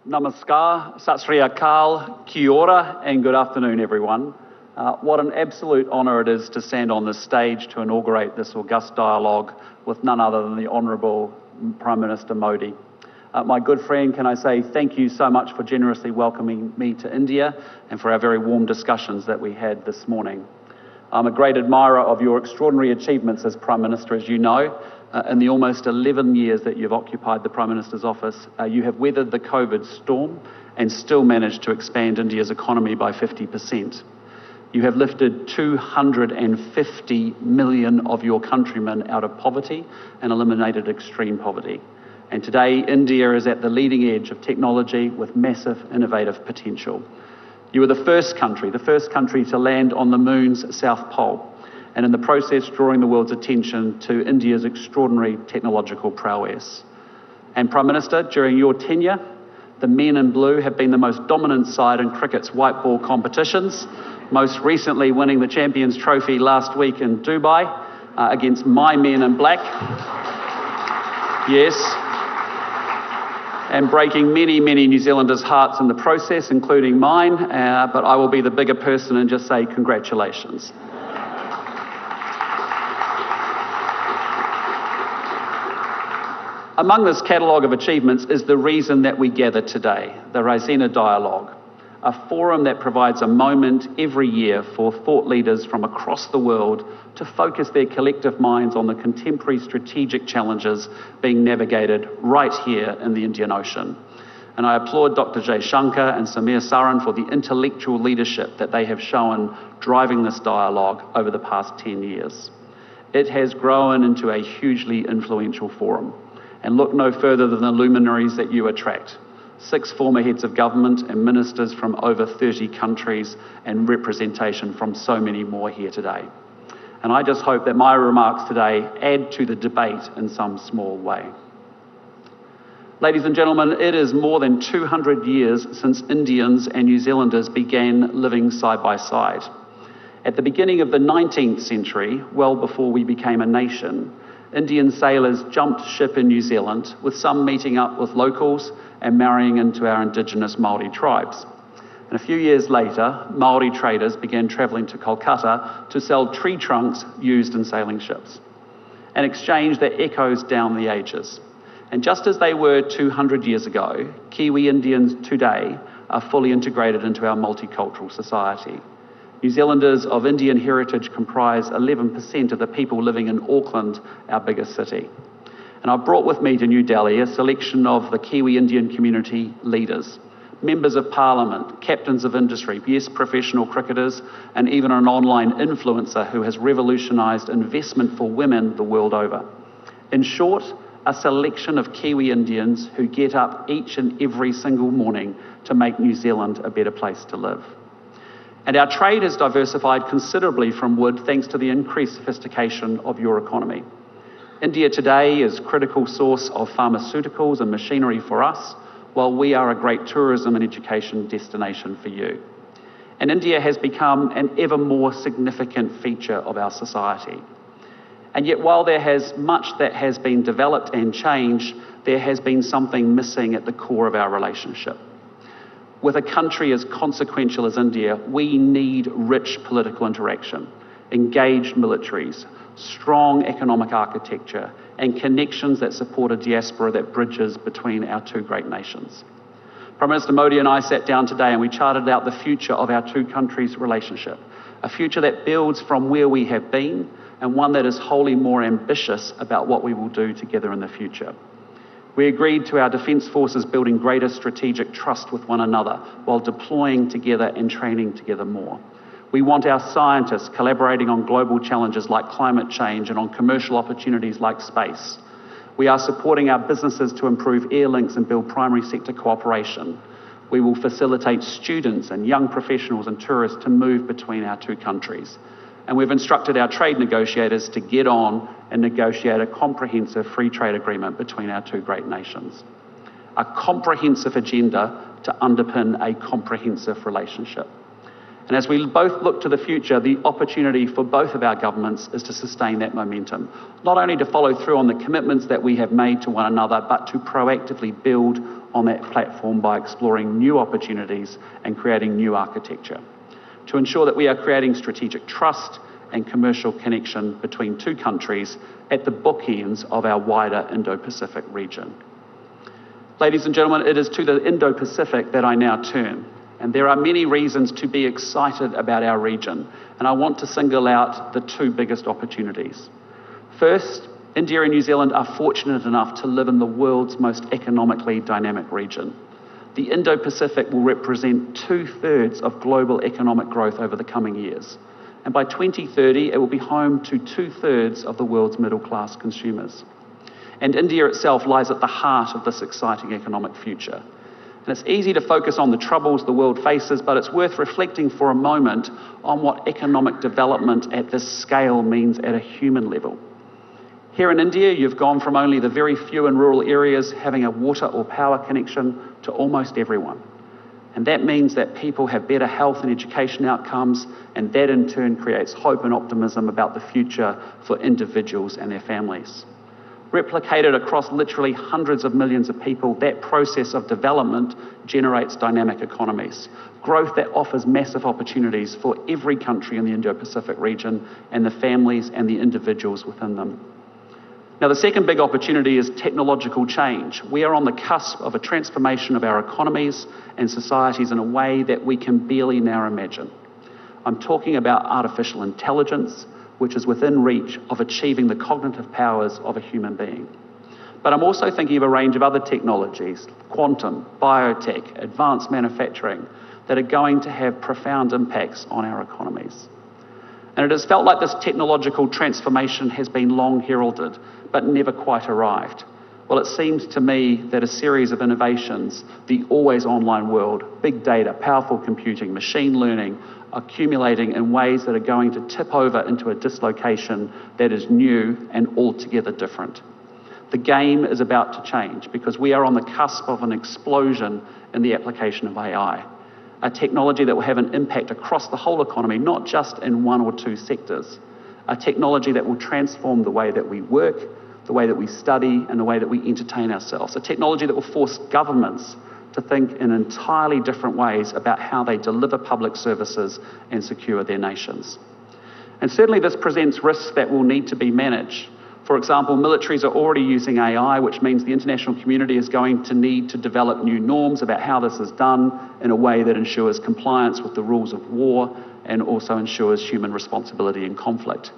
Namaskar, Sat Sri Akal, Kia ora, and good afternoon, everyone. What an absolute honour it is to stand on this stage to inaugurate this august dialogue with none other than the Honourable Prime Minister Modi. My good friend, can I say thank you so much for generously welcoming me to India and for our very warm discussions that we had this morning. I'm a great admirer of your extraordinary achievements as Prime Minister, as you know. In the almost 11 years that you've occupied the Prime Minister's office, you have weathered the COVID storm and still managed to expand India's economy by 50%. You have lifted 250 million of your countrymen out of poverty and eliminated extreme poverty. And today, India is at the leading edge of technology with massive innovative potential. You were the first country to land on the moon's South Pole, and in the process drawing the world's attention to India's extraordinary technological prowess. And Prime Minister, during your tenure, the men in blue have been the most dominant side in cricket's white ball competitions, most recently winning the Champions Trophy last week in Dubai against my men in black. Yes. And breaking many, many New Zealanders' hearts in the process, including mine, but I will be the bigger person and just say congratulations. Among this catalogue of achievements is the reason that we gather today, the Raisina Dialogue, a forum that provides a moment every year for thought leaders from across the world to focus their collective minds on the contemporary strategic challenges being navigated right here in the Indian Ocean. And I applaud Dr. Jay Shankar and Samir Saran for the intellectual leadership that they have shown driving this dialogue over the past 10 years. It has grown into a hugely influential forum. And look no further than the luminaries that you attract. 6 former heads of government and ministers from over 30 countries and representation from so many more here today. And I just hope that my remarks today add to the debate in some small way. Ladies and gentlemen, it is more than 200 years since Indians and New Zealanders began living side by side. At the beginning of the 19th century, well before we became a nation, Indian sailors jumped ship in New Zealand, with some meeting up with locals and marrying into our indigenous Maori tribes. And a few years later, Maori traders began travelling to Kolkata to sell tree trunks used in sailing ships, an exchange that echoes down the ages. And just as they were 200 years ago, Kiwi Indians today are fully integrated into our multicultural society. New Zealanders of Indian heritage comprise 11% of the people living in Auckland, our biggest city. And I've brought with me to New Delhi a selection of the Kiwi Indian community leaders, members of parliament, captains of industry, yes, professional cricketers, and even an online influencer who has revolutionised investment for women the world over. In short, a selection of Kiwi Indians who get up each and every single morning to make New Zealand a better place to live. And our trade has diversified considerably from wood thanks to the increased sophistication of your economy. India today is a critical source of pharmaceuticals and machinery for us, while we are a great tourism and education destination for you. And India has become an ever more significant feature of our society. And yet while there has much that has been developed and changed, there has been something missing at the core of our relationship. With a country as consequential as India, we need rich political interaction, engaged militaries, strong economic architecture, and connections that support a diaspora that bridges between our two great nations. Prime Minister Modi and I sat down today and we charted out the future of our two countries' relationship, a future that builds from where we have been and one that is wholly more ambitious about what we will do together in the future. We agreed to our defence forces building greater strategic trust with one another while deploying together and training together more. We want our scientists collaborating on global challenges like climate change and on commercial opportunities like space. We are supporting our businesses to improve air links and build primary sector cooperation. We will facilitate students and young professionals and tourists to move between our two countries. And we've instructed our trade negotiators to get on and negotiate a comprehensive free trade agreement between our two great nations. A comprehensive agenda to underpin a comprehensive relationship. And as we both look to the future, the opportunity for both of our governments is to sustain that momentum, not only to follow through on the commitments that we have made to one another, but to proactively build on that platform by exploring new opportunities and creating new architecture, to ensure that we are creating strategic trust and commercial connection between two countries at the bookends of our wider Indo-Pacific region. Ladies and gentlemen, it is to the Indo-Pacific that I now turn, and there are many reasons to be excited about our region, and I want to single out the two biggest opportunities. First, India and New Zealand are fortunate enough to live in the world's most economically dynamic region. The Indo-Pacific will represent 2/3 of global economic growth over the coming years. And by 2030, it will be home to 2/3 of the world's middle-class consumers. And India itself lies at the heart of this exciting economic future. And it's easy to focus on the troubles the world faces, but it's worth reflecting for a moment on what economic development at this scale means at a human level. Here in India, you've gone from only the very few in rural areas having a water or power connection to almost everyone. And that means that people have better health and education outcomes, and that in turn creates hope and optimism about the future for individuals and their families. Replicated across literally hundreds of millions of people, that process of development generates dynamic economies, growth that offers massive opportunities for every country in the Indo-Pacific region and the families and the individuals within them. Now, the second big opportunity is technological change. We are on the cusp of a transformation of our economies and societies in a way that we can barely now imagine. I'm talking about artificial intelligence, which is within reach of achieving the cognitive powers of a human being. But I'm also thinking of a range of other technologies, quantum, biotech, advanced manufacturing, that are going to have profound impacts on our economies. And it has felt like this technological transformation has been long heralded, but never quite arrived. Well, it seems to me that a series of innovations, the always online world, big data, powerful computing, machine learning, accumulating in ways that are going to tip over into a dislocation that is new and altogether different. The game is about to change because we are on the cusp of an explosion in the application of AI, a technology that will have an impact across the whole economy, not just in one or two sectors, a technology that will transform the way that we work, the way that we study, and the way that we entertain ourselves, a technology that will force governments to think in entirely different ways about how they deliver public services and secure their nations. And certainly this presents risks that will need to be managed. For example, militaries are already using AI, which means the international community is going to need to develop new norms about how this is done in a way that ensures compliance with the rules of war and also ensures human responsibility in conflict.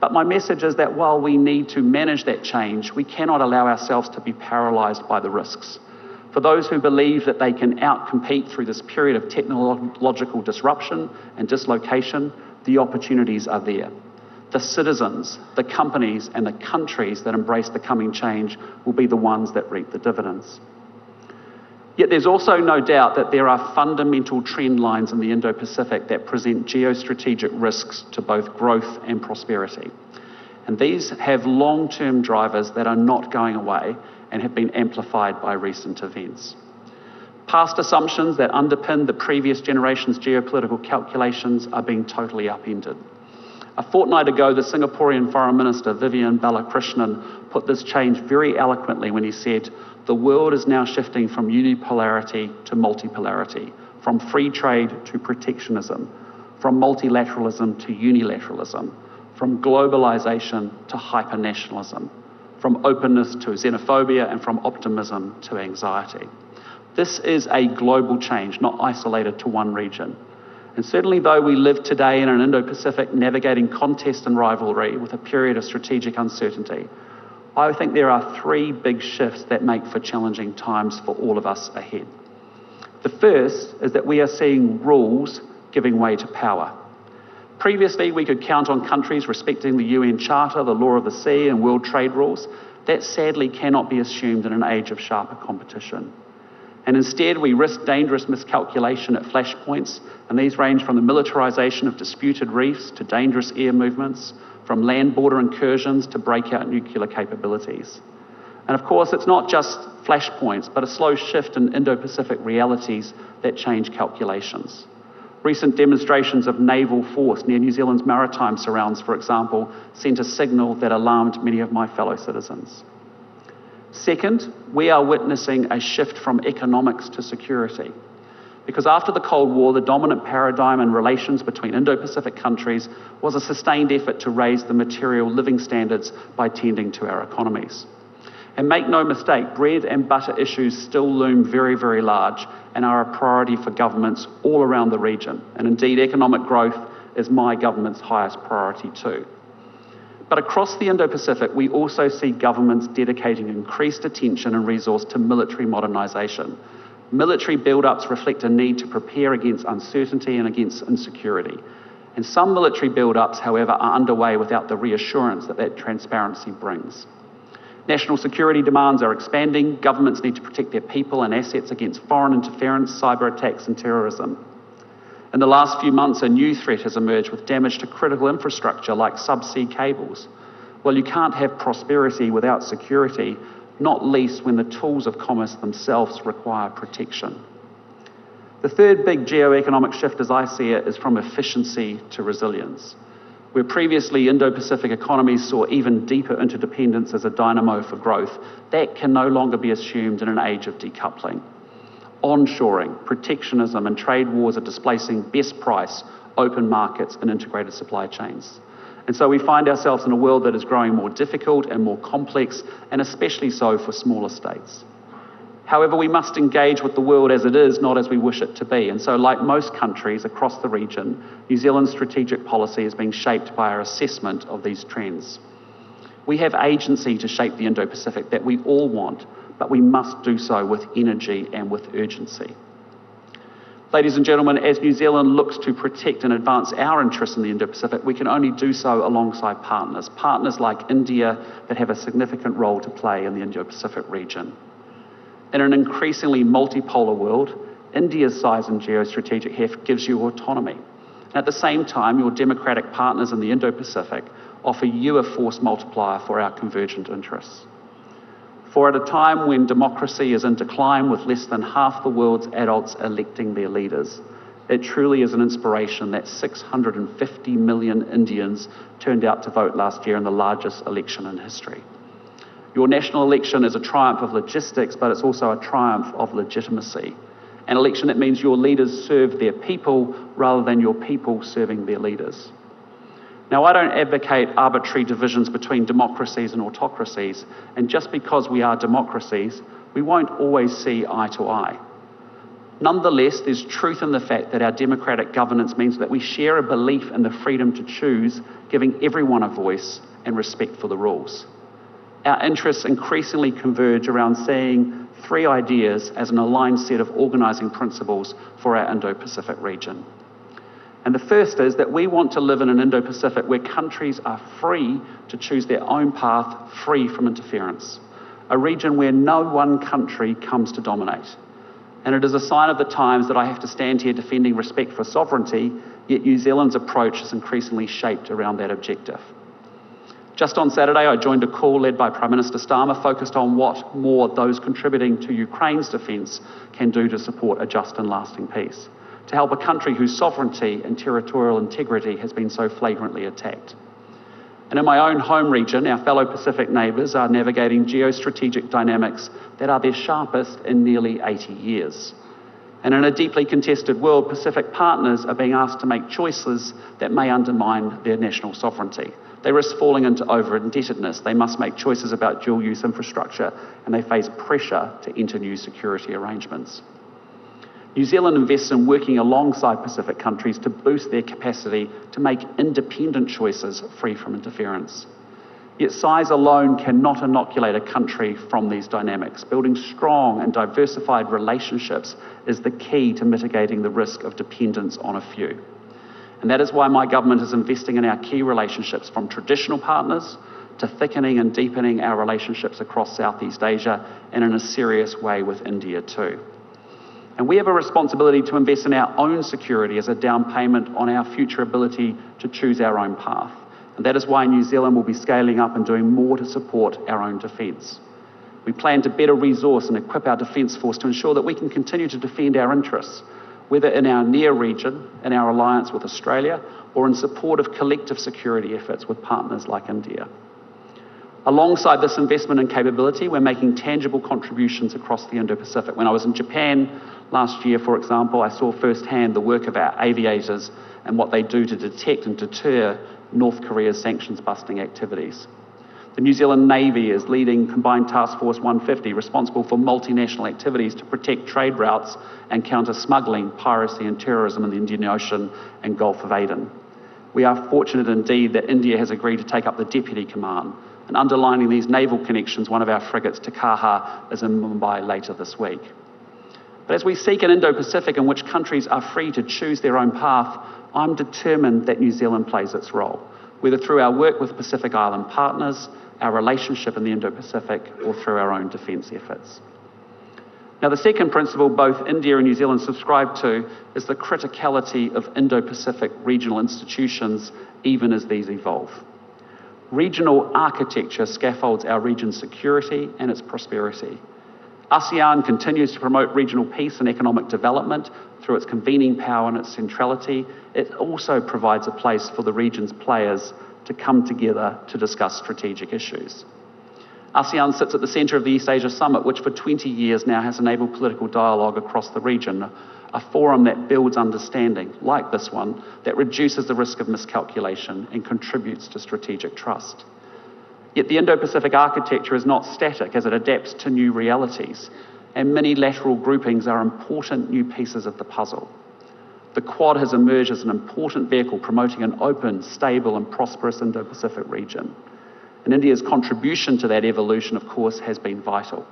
But my message is that while we need to manage that change, we cannot allow ourselves to be paralysed by the risks. For those who believe that they can outcompete through this period of technological disruption and dislocation, the opportunities are there. The citizens, the companies, and the countries that embrace the coming change will be the ones that reap the dividends. Yet there's also no doubt that there are fundamental trend lines in the Indo-Pacific that present geostrategic risks to both growth and prosperity. And these have long-term drivers that are not going away and have been amplified by recent events. Past assumptions that underpin the previous generation's geopolitical calculations are being totally upended. A fortnight ago, the Singaporean Foreign Minister, Vivian Balakrishnan, put this change very eloquently when he said, "The world is now shifting from unipolarity to multipolarity, from free trade to protectionism, from multilateralism to unilateralism, from globalization to hypernationalism, from openness to xenophobia, and from optimism to anxiety." This is a global change, not isolated to one region. And certainly though we live today in an Indo-Pacific navigating contest and rivalry with a period of strategic uncertainty, I think there are three big shifts that make for challenging times for all of us ahead. The first is that we are seeing rules giving way to power. Previously, we could count on countries respecting the UN Charter, the law of the sea, and world trade rules. That sadly cannot be assumed in an age of sharper competition. And instead, we risk dangerous miscalculation at flashpoints, and these range from the militarisation of disputed reefs to dangerous air movements, from land border incursions to breakout nuclear capabilities. And of course, it's not just flashpoints, but a slow shift in Indo-Pacific realities that change calculations. Recent demonstrations of naval force near New Zealand's maritime surrounds, for example, sent a signal that alarmed many of my fellow citizens. Second, we are witnessing a shift from economics to security. Because after the Cold War, the dominant paradigm in relations between Indo-Pacific countries was a sustained effort to raise the material living standards by tending to our economies. And make no mistake, bread and butter issues still loom very, very large and are a priority for governments all around the region. And indeed, economic growth is my government's highest priority too. But across the Indo-Pacific, we also see governments dedicating increased attention and resource to military modernisation. Military build-ups reflect a need to prepare against uncertainty and against insecurity. And some military build-ups, however, are underway without the reassurance that transparency brings. National security demands are expanding. Governments need to protect their people and assets against foreign interference, cyber attacks and terrorism. In the last few months, a new threat has emerged with damage to critical infrastructure like subsea cables. Well, you can't have prosperity without security, not least when the tools of commerce themselves require protection. The third big geo-economic shift, as I see it, is from efficiency to resilience. Where previously Indo-Pacific economies saw even deeper interdependence as a dynamo for growth, that can no longer be assumed in an age of decoupling. Onshoring, protectionism and trade wars are displacing best price, open markets and integrated supply chains. And so we find ourselves in a world that is growing more difficult and more complex, and especially so for smaller states. However, we must engage with the world as it is, not as we wish it to be. And so, like most countries across the region, New Zealand's strategic policy is being shaped by our assessment of these trends. We have agency to shape the Indo-Pacific that we all want, but we must do so with energy and with urgency. Ladies and gentlemen, as New Zealand looks to protect and advance our interests in the Indo-Pacific, we can only do so alongside partners like India that have a significant role to play in the Indo-Pacific region. In an increasingly multipolar world, India's size and geostrategic heft gives you autonomy. And at the same time, your democratic partners in the Indo-Pacific offer you a force multiplier for our convergent interests. For at a time when democracy is in decline with less than half the world's adults electing their leaders, it truly is an inspiration that 650 million Indians turned out to vote last year in the largest election in history. Your national election is a triumph of logistics, but it's also a triumph of legitimacy. An election that means your leaders serve their people rather than your people serving their leaders. Now, I don't advocate arbitrary divisions between democracies and autocracies, and just because we are democracies, we won't always see eye to eye. Nonetheless, there's truth in the fact that our democratic governance means that we share a belief in the freedom to choose, giving everyone a voice and respect for the rules. Our interests increasingly converge around seeing three ideas as an aligned set of organising principles for our Indo-Pacific region. And the first is that we want to live in an Indo-Pacific where countries are free to choose their own path, free from interference. A region where no one country comes to dominate. And it is a sign of the times that I have to stand here defending respect for sovereignty, yet New Zealand's approach is increasingly shaped around that objective. Just on Saturday, I joined a call led by Prime Minister Starmer focused on what more those contributing to Ukraine's defence can do to support a just and lasting peace, to help a country whose sovereignty and territorial integrity has been so flagrantly attacked. And in my own home region, our fellow Pacific neighbours are navigating geostrategic dynamics that are their sharpest in nearly 80 years. And in a deeply contested world, Pacific partners are being asked to make choices that may undermine their national sovereignty. They risk falling into over-indebtedness. They must make choices about dual-use infrastructure, and they face pressure to enter new security arrangements. New Zealand invests in working alongside Pacific countries to boost their capacity to make independent choices free from interference. Yet size alone cannot inoculate a country from these dynamics. Building strong and diversified relationships is the key to mitigating the risk of dependence on a few. And that is why my government is investing in our key relationships, from traditional partners to thickening and deepening our relationships across Southeast Asia, and in a serious way with India too. And we have a responsibility to invest in our own security as a down payment on our future ability to choose our own path. And that is why New Zealand will be scaling up and doing more to support our own defence. We plan to better resource and equip our defence force to ensure that we can continue to defend our interests, whether in our near region, in our alliance with Australia, or in support of collective security efforts with partners like India. Alongside this investment in capability, we're making tangible contributions across the Indo-Pacific. When I was in Japan last year, for example, I saw firsthand the work of our aviators and what they do to detect and deter North Korea's sanctions-busting activities. The New Zealand Navy is leading Combined Task Force 150, responsible for multinational activities to protect trade routes and counter smuggling, piracy and terrorism in the Indian Ocean and Gulf of Aden. We are fortunate indeed that India has agreed to take up the deputy command. And underlining these naval connections, one of our frigates, Takaha, is in Mumbai later this week. But as we seek an Indo-Pacific in which countries are free to choose their own path, I'm determined that New Zealand plays its role, whether through our work with Pacific Island partners, our relationship in the Indo-Pacific, or through our own defence efforts. Now, the second principle both India and New Zealand subscribe to is the criticality of Indo-Pacific regional institutions, even as these evolve. Regional architecture scaffolds our region's security and its prosperity. ASEAN continues to promote regional peace and economic development through its convening power and its centrality. It also provides a place for the region's players to come together to discuss strategic issues. ASEAN sits at the centre of the East Asia Summit, which for 20 years now has enabled political dialogue across the region, a forum that builds understanding, like this one, that reduces the risk of miscalculation and contributes to strategic trust. Yet the Indo-Pacific architecture is not static as it adapts to new realities, and many-lateral groupings are important new pieces of the puzzle. The Quad has emerged as an important vehicle promoting an open, stable and prosperous Indo-Pacific region. And India's contribution to that evolution, of course, has been vital.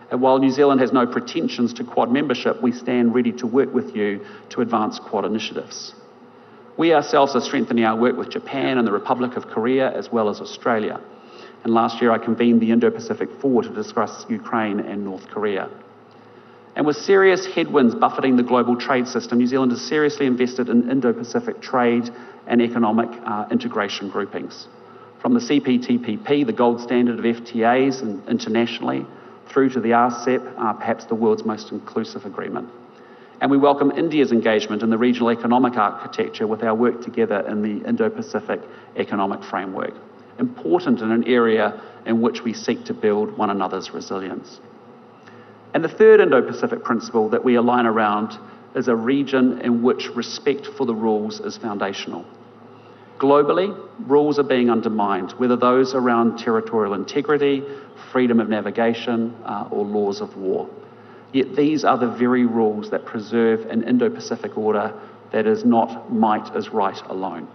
And while New Zealand has no pretensions to Quad membership, we stand ready to work with you to advance Quad initiatives. We ourselves are strengthening our work with Japan and the Republic of Korea, as well as Australia. And last year I convened the Indo-Pacific Four to discuss Ukraine and North Korea. And with serious headwinds buffeting the global trade system, New Zealand has seriously invested in Indo-Pacific trade and economic integration groupings. From the CPTPP, the gold standard of FTAs and internationally, through to the RCEP, perhaps the world's most inclusive agreement. And we welcome India's engagement in the regional economic architecture with our work together in the Indo-Pacific Economic Framework, important in an area in which we seek to build one another's resilience. And the third Indo-Pacific principle that we align around is a region in which respect for the rules is foundational. Globally, rules are being undermined, whether those around territorial integrity, freedom of navigation, or laws of war. Yet these are the very rules that preserve an Indo-Pacific order that is not might is right alone.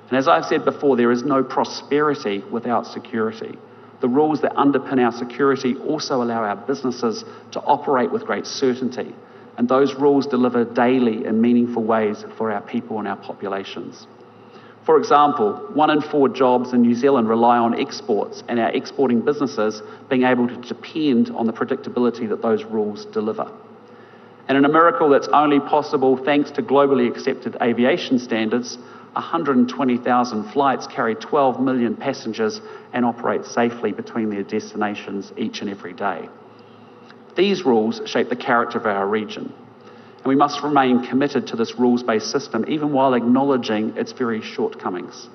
And as I've said before, there is no prosperity without security. The rules that underpin our security also allow our businesses to operate with great certainty, and those rules deliver daily in meaningful ways for our people and our populations. For example, 1 in 4 jobs in New Zealand rely on exports, and our exporting businesses being able to depend on the predictability that those rules deliver. And in a miracle that's only possible thanks to globally accepted aviation standards, 120,000 flights carry 12 million passengers and operate safely between their destinations each and every day. These rules shape the character of our region. And we must remain committed to this rules-based system, even while acknowledging its very shortcomings.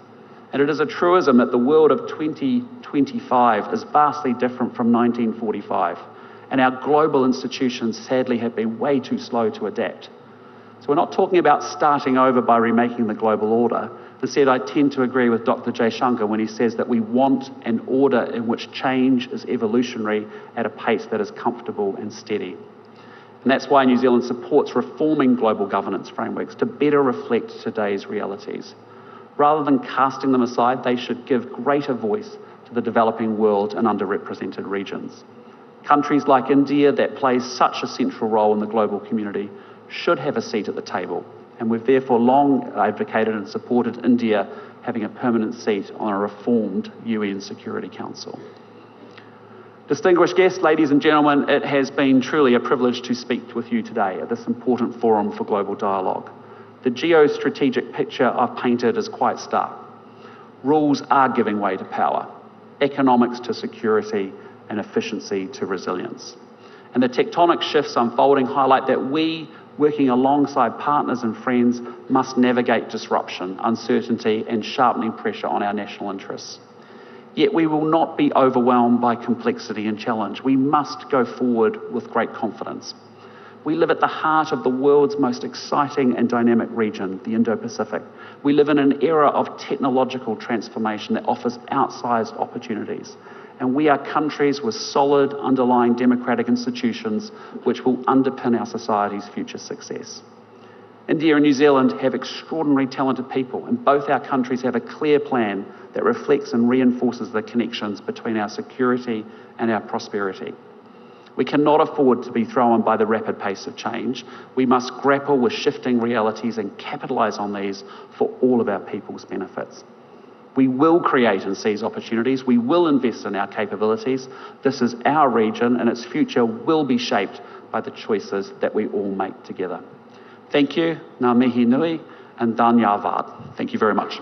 And it is a truism that the world of 2025 is vastly different from 1945, and our global institutions sadly have been way too slow to adapt. So we're not talking about starting over by remaking the global order. Instead, I tend to agree with Dr. Jaishankar when he says that we want an order in which change is evolutionary at a pace that is comfortable and steady. And that's why New Zealand supports reforming global governance frameworks to better reflect today's realities. Rather than casting them aside, they should give greater voice to the developing world and underrepresented regions. Countries like India, that plays such a central role in the global community, should have a seat at the table. And we've therefore long advocated and supported India having a permanent seat on a reformed UN Security Council. Distinguished guests, ladies and gentlemen, it has been truly a privilege to speak with you today at this important forum for global dialogue. The geostrategic picture I've painted is quite stark. Rules are giving way to power, economics to security, and efficiency to resilience. And the tectonic shifts unfolding highlight that we, working alongside partners and friends, must navigate disruption, uncertainty, and sharpening pressure on our national interests. Yet we will not be overwhelmed by complexity and challenge. We must go forward with great confidence. We live at the heart of the world's most exciting and dynamic region, the Indo-Pacific. We live in an era of technological transformation that offers outsized opportunities. And we are countries with solid underlying democratic institutions which will underpin our society's future success. India and New Zealand have extraordinarily talented people, and both our countries have a clear plan that reflects and reinforces the connections between our security and our prosperity. We cannot afford to be thrown by the rapid pace of change. We must grapple with shifting realities and capitalise on these for all of our people's benefits. We will create and seize opportunities. We will invest in our capabilities. This is our region, and its future will be shaped by the choices that we all make together. Thank you, ngā mihi nui, and dhanyavad. Thank you very much.